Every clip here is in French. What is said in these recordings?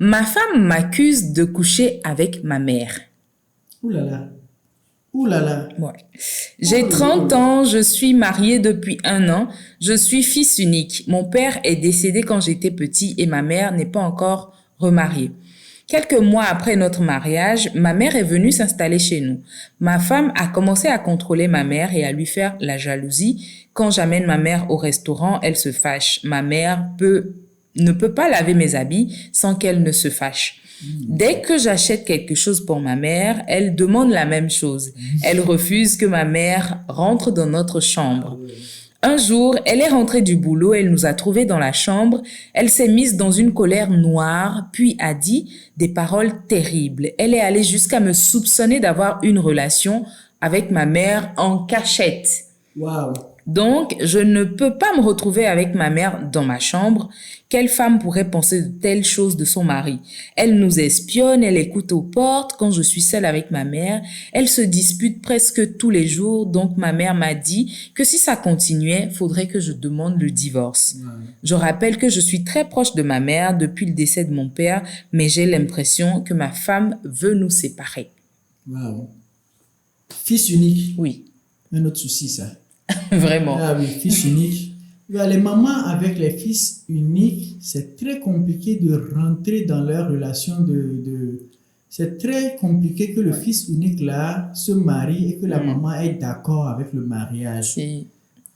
Ma femme m'accuse de coucher avec ma mère. Ouh là là. Ouh là là. Ouais. J'ai 30 ans, je suis mariée depuis 1 an, je suis fils unique. Mon père est décédé quand j'étais petit et ma mère n'est pas encore remariée. Quelques mois après notre mariage, ma mère est venue s'installer chez nous. Ma femme a commencé à contrôler ma mère et à lui faire la jalousie. Quand j'amène ma mère au restaurant, elle se fâche. Ma mère ne peut pas laver mes habits sans qu'elle ne se fâche. Dès que j'achète quelque chose pour ma mère, elle demande la même chose. Elle refuse que ma mère rentre dans notre chambre. Un jour, elle est rentrée du boulot, elle nous a trouvés dans la chambre, elle s'est mise dans une colère noire, puis a dit des paroles terribles. Elle est allée jusqu'à me soupçonner d'avoir une relation avec ma mère en cachette. Waouh. Donc, je ne peux pas me retrouver avec ma mère dans ma chambre. Quelle femme pourrait penser de telles choses de son mari? Elle nous espionne, elle écoute aux portes. Quand je suis seule avec ma mère, elle se dispute presque tous les jours. Donc, ma mère m'a dit que si ça continuait, faudrait que je demande le divorce. Je rappelle que je suis très proche de ma mère depuis le décès de mon père, mais j'ai l'impression que ma femme veut nous séparer. Waouh. Fils unique. Oui, Un autre souci, ça. vraiment. Ah oui, fils unique. Les mamans avec les fils uniques, c'est très compliqué de rentrer dans leur relation C'est très compliqué que le fils unique là se marie et que la maman est d'accord avec le mariage.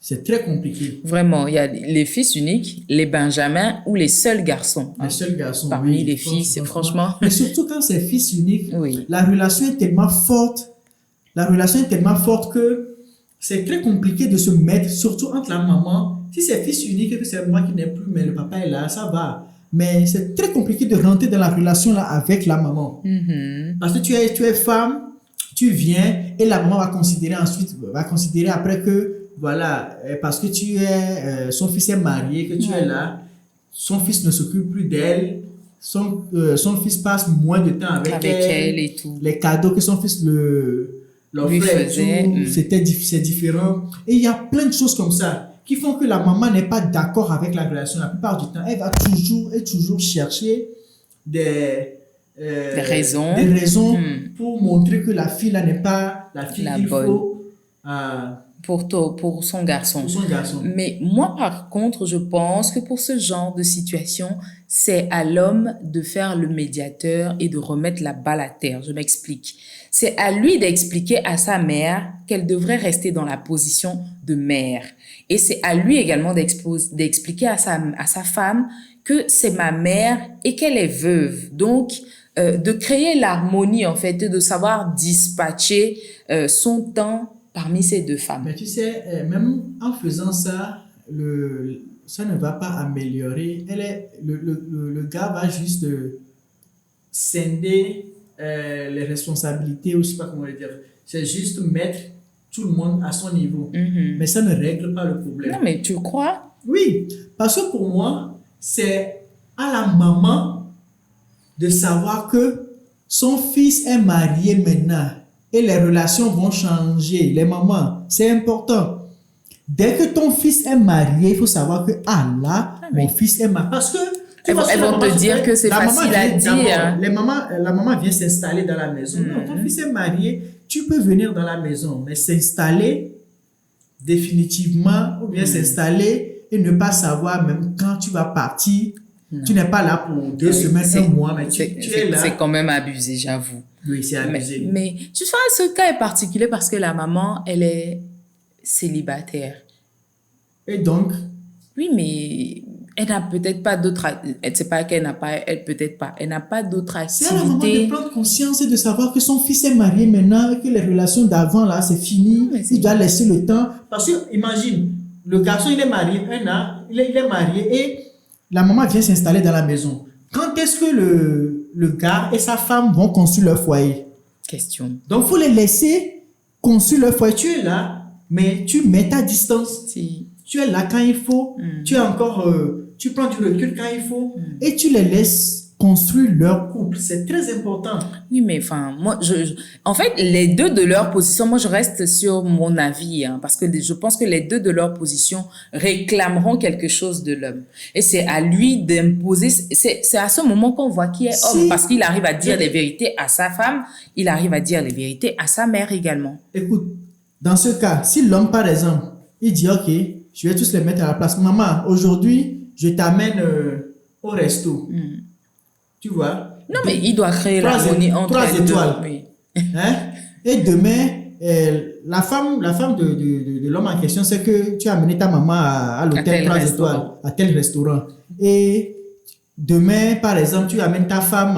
C'est très compliqué. Vraiment, il y a les fils uniques, les benjamins ou les seuls garçons. Les seuls garçons. Parmi oui, les filles, c'est franchement... Mais surtout quand c'est fils unique, Oui. la relation est tellement forte. La relation est tellement forte que c'est très compliqué de se mettre, surtout entre la maman. Si c'est fils unique et que c'est moi qui n'ai plus, mais le papa est là, ça va. Mais c'est très compliqué de rentrer dans la relation là avec la maman. Parce que tu es femme, tu viens et la maman va considérer après que, voilà, parce que son fils est marié, que tu es là, son fils ne s'occupe plus d'elle, son fils passe moins de temps avec elle et tout. Les cadeaux que son fils lui faisait. C'est différent. Et il y a plein de choses comme ça qui font que la maman n'est pas d'accord avec la relation. La plupart du temps, elle va toujours chercher des raisons pour montrer que la fille là n'est pas la fille qu'il faut pour son garçon. Mais moi, par contre, je pense que pour ce genre de situation, c'est à l'homme de faire le médiateur et de remettre la balle à terre. Je m'explique. C'est à lui d'expliquer à sa mère qu'elle devrait rester dans la position de mère. Et c'est à lui également d'expliquer à sa femme que c'est ma mère et qu'elle est veuve. Donc, de créer l'harmonie, en fait, de savoir dispatcher son temps parmi ces deux femmes. Mais tu sais, même en faisant ça, ça ne va pas améliorer. Le gars va juste scinder les responsabilités, ou je sais pas comment le dire. C'est juste mettre tout le monde à son niveau. Mais ça ne règle pas le problème. Non, mais tu crois? Oui, parce que pour moi, c'est à la maman de savoir que son fils est marié maintenant et les relations vont changer. Les mamans, c'est important. Dès que ton fils est marié, il faut savoir que mon fils est marié. Parce que elles vont te dire que c'est facile à dire. La maman vient s'installer dans la maison. Non, ton fils est marié, tu peux venir dans la maison, mais s'installer définitivement ou bien s'installer et ne pas savoir même quand tu vas partir. Non. Tu n'es pas là pour 2 semaines, 1 mois, mais tu es là. C'est quand même abusé, j'avoue. Oui, c'est abusé. Mais tu vois, ce cas est particulier parce que la maman, elle est célibataire. Et donc? Oui, mais elle n'a peut-être pas d'autres... C'est pas qu'elle n'a pas... Elle n'a pas d'autres activités. C'est à la maman de prendre conscience et de savoir que son fils est marié maintenant et que les relations d'avant, là, c'est fini. Il doit laisser le temps. Parce que, imagine, le garçon, il est marié 1 an, il est marié et la maman vient s'installer dans la maison. Quand est-ce que le gars et sa femme vont construire leur foyer? Question. Donc, il faut les laisser construire leur foyer. Tu es là, mais tu mets ta distance. Si. Tu es là quand il faut. Tu es encore... tu prends du recul quand il faut. Et tu les laisses construire leur couple. C'est très important. Oui, mais enfin, moi, en fait, les deux de leur position, moi, je reste sur mon avis, hein, parce que je pense que les deux de leur position réclameront quelque chose de l'homme. Et c'est à lui d'imposer, c'est à ce moment qu'on voit qui est homme, Si- parce qu'il arrive à dire les vérités à sa femme, il arrive à dire les vérités à sa mère également. Écoute, dans ce cas, si l'homme, par exemple, il dit, OK, je vais tous les mettre à la place. Maman, aujourd'hui, je t'amène au resto. Tu vois? Non, mais il doit créer Trois l'harmonie entre trois les deux. étoiles. Oui. Hein? Et demain, la femme de l'homme en question, c'est que tu as amené ta maman à l'hôtel tel 3 restaurant. étoiles, à tel restaurant. Et demain, par exemple, tu amènes ta femme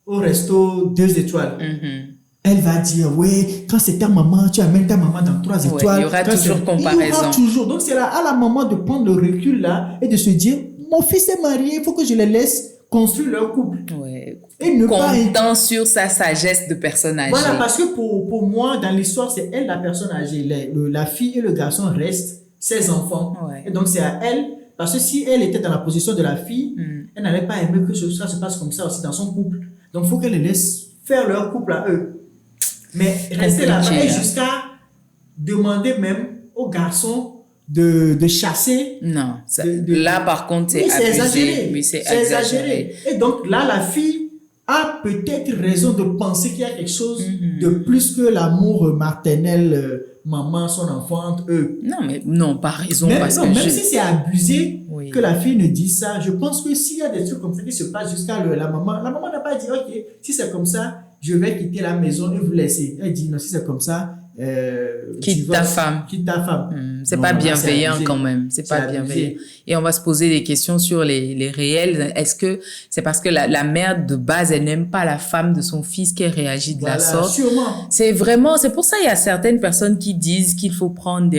au resto 2 étoiles. Mhm. Elle va dire, oui, quand c'est ta maman, tu amènes ta maman dans 3 Ouais, étoiles. il y aura Quand toujours c'est- comparaison. Il y aura toujours. Donc, c'est là, à la maman de prendre le recul là et de se dire, mon fils est marié, il faut que je les laisse construire leur couple. Ouais. Et ne pas Comptant sur sa sagesse de personne âgée. Voilà, parce que pour moi, dans l'histoire, c'est elle la personne âgée. La fille et le garçon restent ses enfants. Ouais. Et donc, c'est à elle, parce que si elle était dans la position de la fille, elle n'allait pas aimer que ça se passe comme ça aussi dans son couple. Donc, il faut qu'elle les laisse faire leur couple à eux. Mais rester là-bas Compliqué, et hein. jusqu'à demander même au garçon de chasser. Non, de- là par contre c'est Oui, c'est abusé. exagéré. Oui, c'est C'est exagéré. Et donc là, la fille a peut-être raison de penser qu'il y a quelque chose de plus que l'amour maternel, maman, son enfant, eux. Non, mais non, pas raison Même, parce non, que même si c'est abusé Oui. que la fille ne dise ça, je pense que s'il y a des trucs comme ça qui se passent jusqu'à la maman n'a pas dit, OK, si c'est comme ça, je vais quitter la maison et vous laisser. Elle dit, non, si c'est comme ça, Quitte ta femme. Quitte ta femme. C'est Non, pas là, c'est bienveillant abusé. quand même. C'est pas abusé. bienveillant. Et on va se poser des questions sur les réels. Est-ce que c'est parce que la mère de base, elle n'aime pas la femme de son fils qu'elle réagit de la Voilà, sorte? sûrement. C'est pour ça il y a certaines personnes qui disent qu'il faut prendre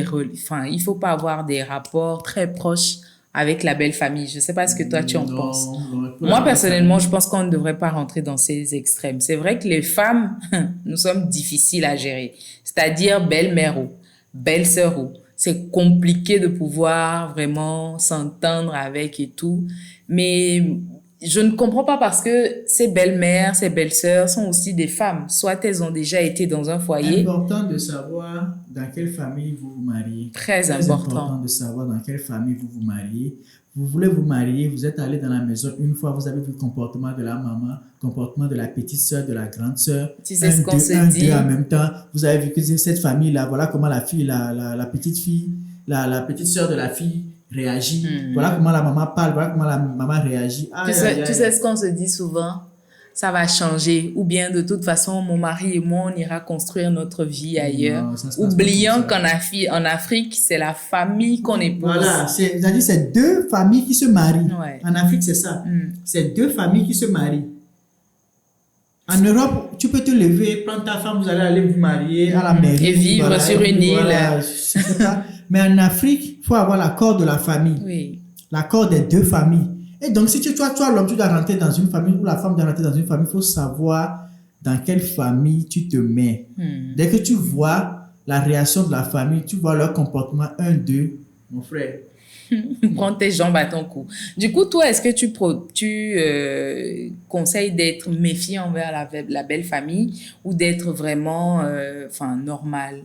il faut pas avoir des rapports très proches avec la belle famille. Je sais pas ce que toi tu en Non, penses. non, pour Moi, la personnellement, famille. je pense qu'on ne devrait pas rentrer dans ces extrêmes. C'est vrai que les femmes, nous sommes difficiles à gérer. C'est-à-dire belle-mère ou belle-sœur ou. C'est compliqué de pouvoir vraiment s'entendre avec et tout. Mais je ne comprends pas parce que ces belles-mères, ces belles-sœurs sont aussi des femmes. Soit elles ont déjà été dans un foyer. Important de savoir dans quelle famille vous vous mariez. Très important. De savoir dans quelle famille vous vous mariez. Vous voulez vous marier, vous êtes allé dans la maison une fois, vous avez vu le comportement de la maman, le comportement de la petite sœur, de la grande sœur. Tu sais ce qu'on se dit. Deux en même temps. Vous avez vu que cette famille-là, voilà comment la fille, la petite fille, la petite sœur de la fille réagit. Voilà comment la maman parle, voilà comment la maman réagit. Tu sais ce qu'on se dit souvent? Ça va changer. Ou bien, de toute façon, mon mari et moi, on ira construire notre vie ailleurs. Non, ça se passe Oubliant pas comme qu'en Afrique, c'est la famille qu'on épouse. Voilà, c'est-à-dire c'est deux familles qui se marient. Ouais. En Afrique, c'est ça. C'est deux familles qui se marient. En Europe, tu peux te lever, prendre ta femme, vous allez aller vous marier à la mairie. Et vivre sur une île. Voilà, je sais pas. Mais en Afrique, il faut avoir l'accord de la famille. Oui. L'accord des deux familles. Et donc, si toi, l'homme, tu dois rentrer dans une famille ou la femme doit rentrer dans une famille, il faut savoir dans quelle famille tu te mets. Dès que tu vois la réaction de la famille, tu vois leur comportement, 1, 2, mon frère. Prends tes jambes à ton cou. Du coup, toi, est-ce que tu conseilles d'être méfiant envers la belle famille ou d'être vraiment normal?